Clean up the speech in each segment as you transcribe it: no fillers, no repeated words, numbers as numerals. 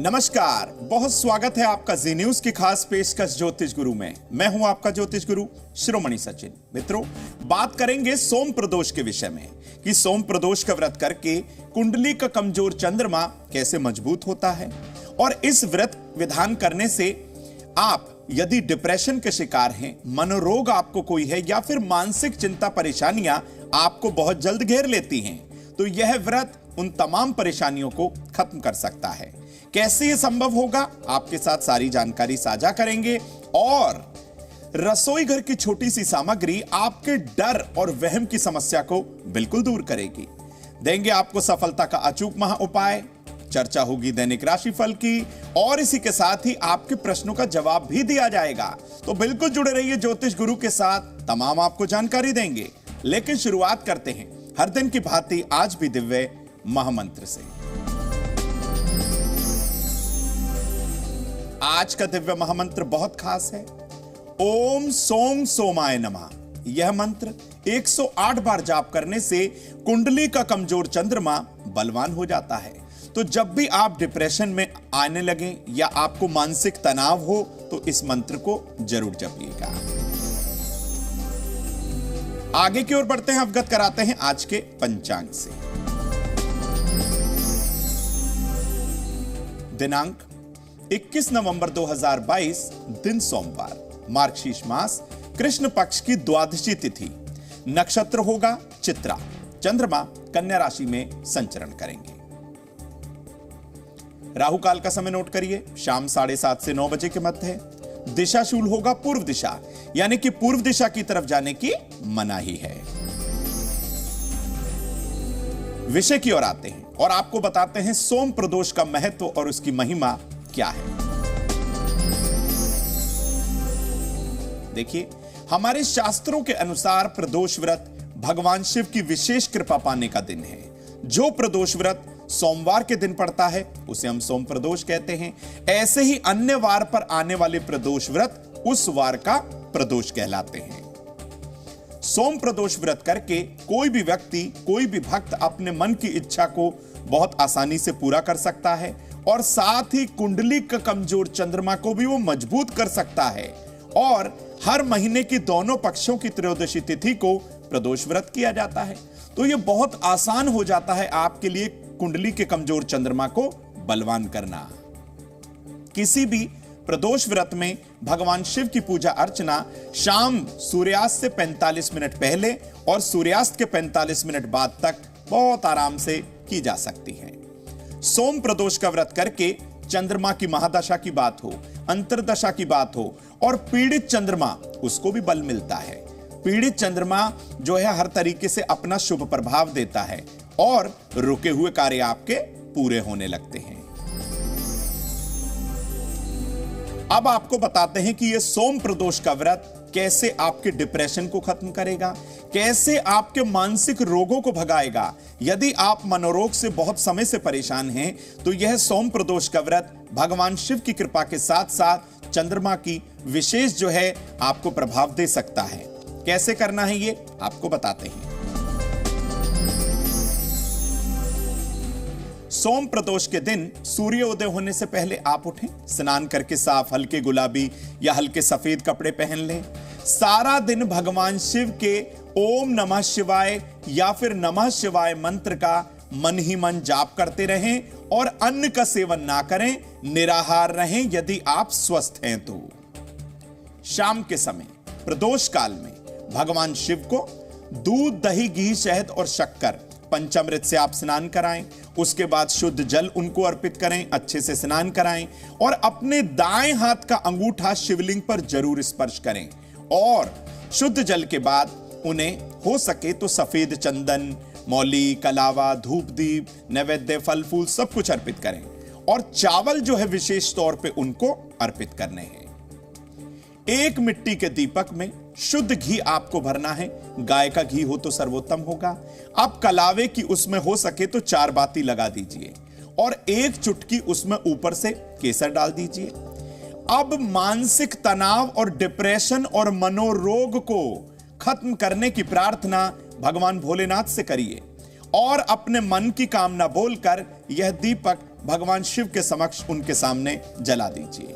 नमस्कार, बहुत स्वागत है आपका जी न्यूज की खास पेशकश ज्योतिष गुरु में। मैं हूं आपका ज्योतिष गुरु शिरोमणि सचिन। मित्रों, बात करेंगे सोम प्रदोष के विषय में कि सोम प्रदोष का व्रत करके कुंडली का कमजोर चंद्रमा कैसे मजबूत होता है। और इस व्रत विधान करने से आप यदि डिप्रेशन के शिकार हैं, मनोरोग आपको कोई है या फिर मानसिक चिंता परेशानियां आपको बहुत जल्द घेर लेती हैं, तो यह व्रत उन तमाम परेशानियों को खत्म कर सकता है। कैसे यह संभव होगा, आपके साथ सारी जानकारी साझा करेंगे। और रसोई घर की छोटी सी सामग्री आपके डर और वहम की समस्या को बिल्कुल दूर करेगी। देंगे आपको सफलता का अचूक महा उपाय, चर्चा होगी दैनिक राशिफल की और इसी के साथ ही आपके प्रश्नों का जवाब भी दिया जाएगा। तो बिल्कुल जुड़े रहिए ज्योतिष गुरु के साथ, तमाम आपको जानकारी देंगे। लेकिन शुरुआत करते हैं हर दिन की भांति आज भी दिव्य महामंत्र से। आज का दिव्य महामंत्र बहुत खास है। ओम सोम सोमाय नमः। यह मंत्र 108 बार जाप करने से कुंडली का कमजोर चंद्रमा बलवान हो जाता है। तो जब भी आप डिप्रेशन में आने लगे या आपको मानसिक तनाव हो तो इस मंत्र को जरूर जपिएगा। आगे की ओर बढ़ते हैं, अवगत कराते हैं आज के पंचांग से। दिनांक 21 नवंबर 2022, दिन सोमवार, मार्गशीर्ष मास कृष्ण पक्ष की द्वादशी तिथि, नक्षत्र होगा चित्रा, चंद्रमा कन्या राशि में संचरण करेंगे। राहु काल का समय नोट करिए, शाम 7:30 से 9 बजे के मध्य है। दिशा शूल होगा पूर्व दिशा, यानी कि पूर्व दिशा की तरफ जाने की मनाही है। विषय की ओर आते हैं और आपको बताते हैं सोम प्रदोष का महत्व और उसकी महिमा क्या है। देखिए, हमारे शास्त्रों के अनुसार प्रदोष व्रत भगवान शिव की विशेष कृपा पाने का दिन है। जो प्रदोष व्रत सोमवार के दिन पड़ता है उसे हम सोम प्रदोष कहते हैं। ऐसे ही अन्य वार पर आने वाले प्रदोष व्रत उस वार का प्रदोष कहलाते हैं। सोम प्रदोष व्रत करके कोई भी व्यक्ति, कोई भी भक्त अपने मन की इच्छा को बहुत आसानी से पूरा कर सकता है और साथ ही कुंडली का कमजोर चंद्रमा को भी वो मजबूत कर सकता है। और हर महीने की दोनों पक्षों की त्रयोदशी तिथि को प्रदोष व्रत किया जाता है। तो ये बहुत आसान हो जाता है आपके लिए कुंडली के कमजोर चंद्रमा को बलवान करना। किसी भी प्रदोष व्रत में भगवान शिव की पूजा अर्चना शाम सूर्यास्त से 45 मिनट पहले और सूर्यास्त के 45 मिनट बाद तक बहुत आराम से की जा सकती है। सोम प्रदोष का व्रत करके चंद्रमा की महादशा की बात हो, अंतरदशा की बात हो और पीड़ित चंद्रमा, उसको भी बल मिलता है। पीड़ित चंद्रमा जो है हर तरीके से अपना शुभ प्रभाव देता है और रुके हुए कार्य आपके पूरे होने लगते हैं। अब आपको बताते हैं कि यह सोम प्रदोष का व्रत कैसे आपके डिप्रेशन को खत्म करेगा, कैसे आपके मानसिक रोगों को भगाएगा। यदि आप मनोरोग से बहुत समय से परेशान हैं तो यह सोम प्रदोष का व्रत भगवान शिव की कृपा के साथ साथ चंद्रमा की विशेष जो है आपको प्रभाव दे सकता है। कैसे करना है ये आपको बताते हैं। सोम प्रदोष के दिन सूर्योदय होने से पहले आप उठें, स्नान करके साफ हल्के गुलाबी या हल्के सफेद कपड़े पहन लें। सारा दिन भगवान शिव के ओम नमः शिवाय या फिर नमः शिवाय मंत्र का मन ही मन जाप करते रहें और अन्न का सेवन ना करें, निराहार रहें यदि आप स्वस्थ हैं तो। शाम के समय प्रदोष काल में भगवान शिव को दूध, दही, घी, शहद और शक्कर पंचामृत से आप स्नान कराएं। उसके बाद शुद्ध जल उनको अर्पित करें, अच्छे से स्नान कराएं और अपने दाएं हाथ का अंगूठा शिवलिंग पर जरूर स्पर्श करें। और शुद्ध जल के बाद उन्हें हो सके तो सफेद चंदन, मौली, कलावा, धूप दीप, नैवेद्य, फल फूल सब कुछ अर्पित करें। और चावल जो है विशेष तौर पे उनको अर्पित करने हैं। एक मिट्टी के दीपक में शुद्ध घी आपको भरना है, गाय का घी हो तो सर्वोत्तम होगा। अब कलावे की उसमें हो सके तो 4 बाती लगा दीजिए और 1 चुटकी उसमें ऊपर से केसर डाल दीजिए। अब मानसिक तनाव और डिप्रेशन और मनोरोग को खत्म करने की प्रार्थना भगवान भोलेनाथ से करिए और अपने मन की कामना बोलकर यह दीपक भगवान शिव के समक्ष उनके सामने जला दीजिए।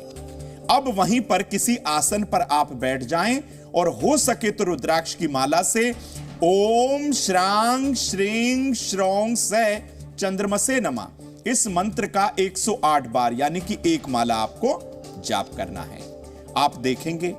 अब वहीं पर किसी आसन पर आप बैठ जाएं और हो सके तो रुद्राक्ष की माला से ओम श्रांग श्रींग श्रौंग से चंद्रमसे नमः इस मंत्र का 108 बार यानी कि एक माला आपको जाप करना है। आप देखेंगे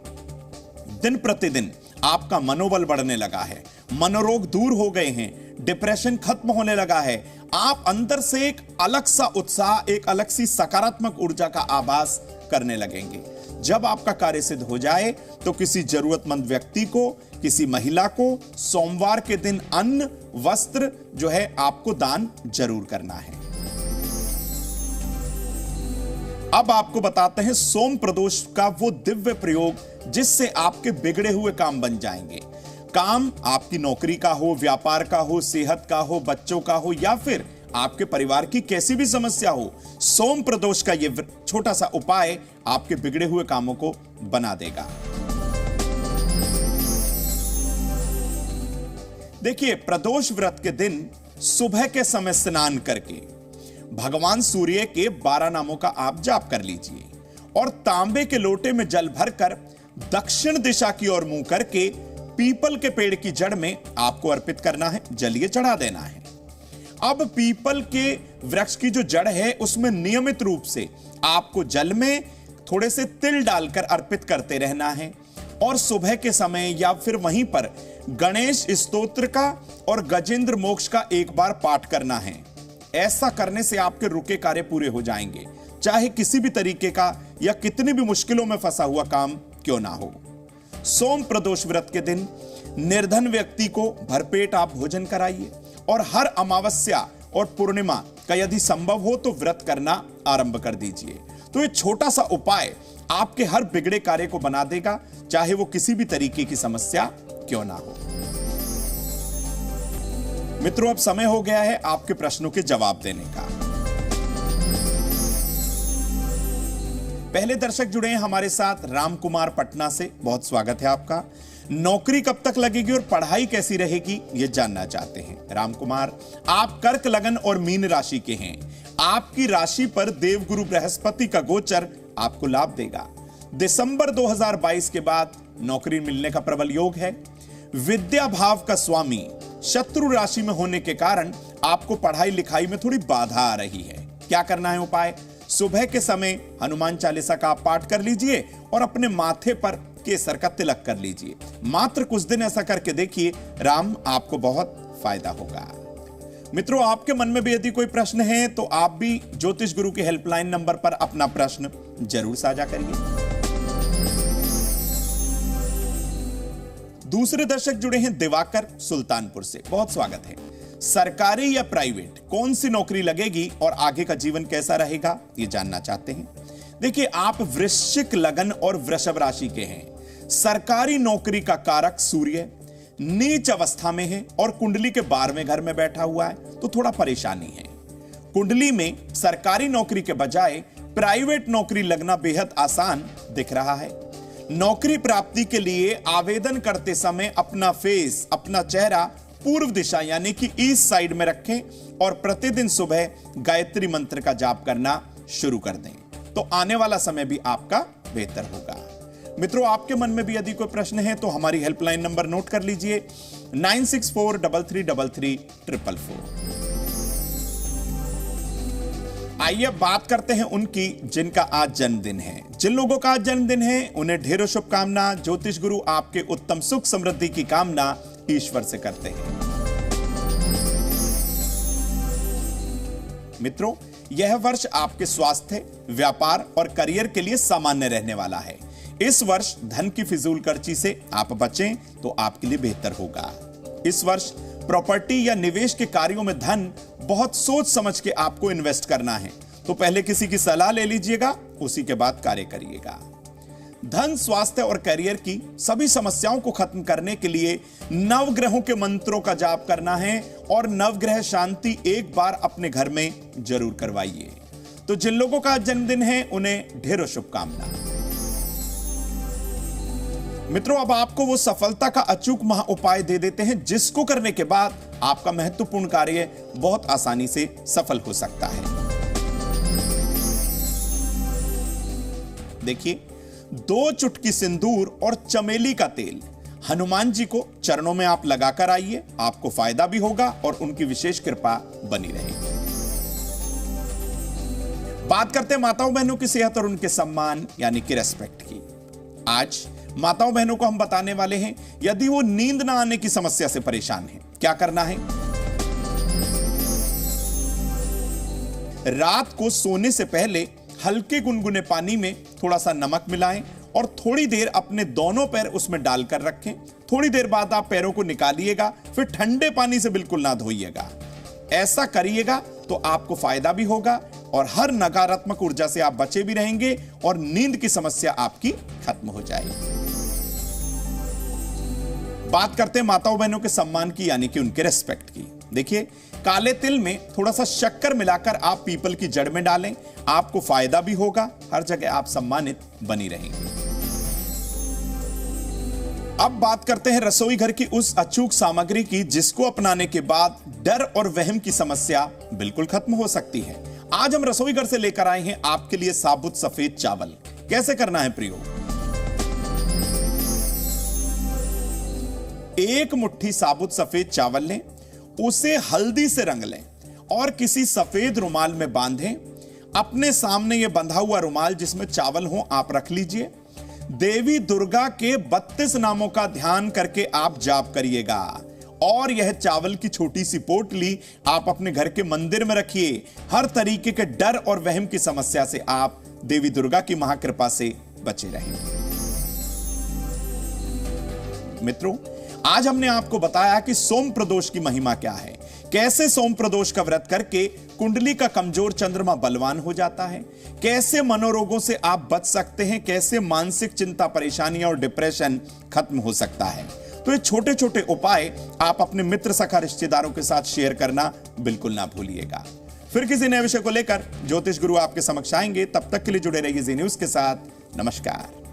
दिन प्रतिदिन आपका मनोबल बढ़ने लगा है, मनोरोग दूर हो गए हैं, डिप्रेशन खत्म होने लगा है। आप अंदर से एक अलग सा उत्साह, एक अलग सी सकारात्मक ऊर्जा का आभास करने लगेंगे। जब आपका कार्य सिद्ध हो जाए तो किसी जरूरतमंद व्यक्ति को, किसी महिला को सोमवार के दिन अन्न वस्त्र जो है आपको दान जरूर करना है। अब आपको बताते हैं सोम प्रदोष का वो दिव्य प्रयोग जिससे आपके बिगड़े हुए काम बन जाएंगे। काम आपकी नौकरी का हो, व्यापार का हो, सेहत का हो, बच्चों का हो या फिर आपके परिवार की कैसी भी समस्या हो, सोम प्रदोष का ये छोटा सा उपाय आपके बिगड़े हुए कामों को बना देगा। देखिए, प्रदोष व्रत के दिन सुबह के समय स्नान करके भगवान सूर्य के 12 नामों का आप जाप कर लीजिए और तांबे के लोटे में जल भरकर दक्षिण दिशा की ओर मुंह करके पीपल के पेड़ की जड़ में आपको अर्पित करना है, जलीय चढ़ा देना है। अब पीपल के वृक्ष की जो जड़ है उसमें नियमित रूप से आपको जल में थोड़े से तिल डालकर अर्पित करते रहना है और सुबह के समय या फिर वहीं पर गणेश स्तोत्र का और गजेंद्र मोक्ष का एक बार पाठ करना है। ऐसा करने से आपके रुके कार्य पूरे हो जाएंगे, चाहे किसी भी तरीके का या कितनी भी मुश्किलों में फंसा हुआ काम क्यों ना हो। सोम प्रदोष व्रत के दिन निर्धन व्यक्ति को भरपेट आप भोजन कराइए और हर अमावस्या और पूर्णिमा का यदि संभव हो तो व्रत करना आरंभ कर दीजिए। तो ये छोटा सा उपाय आपके हर बिगड़े कार्य को बना देगा, चाहे वो किसी भी तरीके की समस्या क्यों ना हो। मित्रों, अब समय हो गया है आपके प्रश्नों के जवाब देने का। पहले दर्शक जुड़े हैं हमारे साथ राम कुमार पटना से, बहुत स्वागत है आपका। नौकरी कब तक लगेगी और पढ़ाई कैसी रहेगी ये जानना चाहते हैं। राम कुमार, आप कर्क लगन और मीन राशि के हैं। आपकी राशि पर देवगुरु बृहस्पति का गोचर आपको लाभ देगा। दिसंबर 2022 के बाद नौकरी मिलने का प्रबल योग है। विद्या भाव का स्वामी शत्रु राशि में होने के कारण आपको पढ़ाई लिखाई में थोड़ी बाधा आ रही है। क्या करना है उपाय? सुबह के समय हनुमान चालीसा का आप पाठ कर लीजिए और अपने माथे पर केसर का तिलक कर लीजिए। मात्र कुछ दिन ऐसा करके देखिए, राम आपको बहुत फायदा होगा। मित्रों, आपके मन में भी यदि कोई प्रश्न है तो आप भी ज्योतिष गुरु के हेल्पलाइन नंबर पर अपना प्रश्न जरूर साझा करिए। दूसरे दर्शक जुड़े हैं दिवाकर सुल्तानपुर से, बहुत स्वागत है। सरकारी या प्राइवेट कौन सी नौकरी लगेगी और आगे का जीवन कैसा रहेगा ये जानना चाहते हैं। देखिए, आप वृश्चिक लगन और वृषभ राशि के हैं। सरकारी नौकरी का कारक सूर्य नीच अवस्था में है और कुंडली के 12वें घर में बैठा हुआ है, तो थोड़ा परेशानी है। कुंडली में सरकारी नौकरी के बजाय प्राइवेट नौकरी लगना बेहद आसान दिख रहा है। नौकरी प्राप्ति के लिए आवेदन करते समय अपना फेस, अपना चेहरा पूर्व दिशा यानी कि ईस्ट साइड में रखें और प्रतिदिन सुबह गायत्री मंत्र का जाप करना शुरू कर दें, तो आने वाला समय भी आपका बेहतर होगा। मित्रों, आपके मन में भी यदि कोई प्रश्न है तो हमारी हेल्पलाइन नंबर नोट कर लीजिए 9643333444। आइए बात करते हैं उनकी जिनका आज जन्मदिन है। जिन लोगों का आज जन्मदिन है उन्हें ढेरों शुभकामना। ज्योतिष गुरु आपके उत्तम सुख समृद्धि की कामना ईश्वर से करते हैं। मित्रों, यह वर्ष आपके स्वास्थ्य, व्यापार और करियर के लिए सामान्य रहने वाला है। इस वर्ष धन की फिजूल खर्ची से आप बचें तो आपके लिए बेहतर होगा। इस वर्ष प्रॉपर्टी या निवेश के कार्यों में धन बहुत सोच समझ के आपको इन्वेस्ट करना है, तो पहले किसी की सलाह ले लीजिएगा, उसी के बाद कार्य करिएगा। धन, स्वास्थ्य और करियर की सभी समस्याओं को खत्म करने के लिए नवग्रहों के मंत्रों का जाप करना है और नवग्रह शांति एक बार अपने घर में जरूर करवाइए। तो जिन लोगों का जन्मदिन है उन्हें ढेरों शुभकामना। मित्रों, अब आपको वो सफलता का अचूक महा उपाय दे देते हैं जिसको करने के बाद आपका महत्वपूर्ण कार्य बहुत आसानी से सफल हो सकता है। देखिए, 2 चुटकी सिंदूर और चमेली का तेल हनुमान जी को चरणों में आप लगाकर आइए, आपको फायदा भी होगा और उनकी विशेष कृपा बनी रहेगी। बात करते हैं माताओं बहनों की सेहत और उनके सम्मान यानी कि रेस्पेक्ट की। आज माताओं बहनों को हम बताने वाले हैं, यदि वो नींद ना आने की समस्या से परेशान है, क्या करना है। रात को सोने से पहले हल्के गुनगुने पानी में थोड़ा सा नमक मिलाएं और थोड़ी देर अपने दोनों पैर उसमें डालकर रखें। थोड़ी देर बाद आप पैरों को निकालिएगा, फिर ठंडे पानी से बिल्कुल ना धोइएगा। ऐसा करिएगा तो आपको फायदा भी होगा और हर नकारात्मक ऊर्जा से आप बचे भी रहेंगे और नींद की समस्या आपकी खत्म हो जाएगी। बात करते हैं माताओं बहनों के सम्मान की यानी कि उनके रेस्पेक्ट की। देखिए, काले तिल में थोड़ा सा शक्कर मिलाकर आप पीपल की जड़ में डालें, आपको फायदा भी होगा, हर जगह आप सम्मानित बनी रहेंगे। अब बात करते हैं रसोई घर की उस अचूक सामग्री की जिसको अपनाने के बाद डर और वहम की समस्या बिल्कुल खत्म हो सकती है। आज हम रसोई घर से लेकर आए हैं आपके लिए साबुत सफेद चावल। कैसे करना है प्रयोग। 1 मुट्ठी साबुत सफेद चावल लें, उसे हल्दी से रंग लें और किसी सफेद रुमाल में बांधें। अपने सामने यह बंधा हुआ रुमाल जिसमें चावल हो आप रख लीजिए। देवी दुर्गा के 32 नामों का ध्यान करके आप जाप करिएगा और यह चावल की छोटी सी पोटली आप अपने घर के मंदिर में रखिए। हर तरीके के डर और वहम की समस्या से आप देवी दुर्गा की महाकृपा से बचे रहेंगे। मित्रों, आज हमने आपको बताया कि सोम प्रदोष की महिमा क्या है, कैसे सोम प्रदोष का व्रत करके कुंडली का कमजोर चंद्रमा बलवान हो जाता है, कैसे मनोरोगों से आप बच सकते हैं, कैसे मानसिक चिंता, परेशानियां और डिप्रेशन खत्म हो सकता है। तो ये छोटे छोटे उपाय आप अपने मित्र, सखा, रिश्तेदारों के साथ शेयर करना बिल्कुल ना भूलिएगा। फिर किसी नए विषय को लेकर ज्योतिष गुरु आपके समक्ष आएंगे। तब तक के लिए जुड़े रहिए जी न्यूज के साथ। नमस्कार।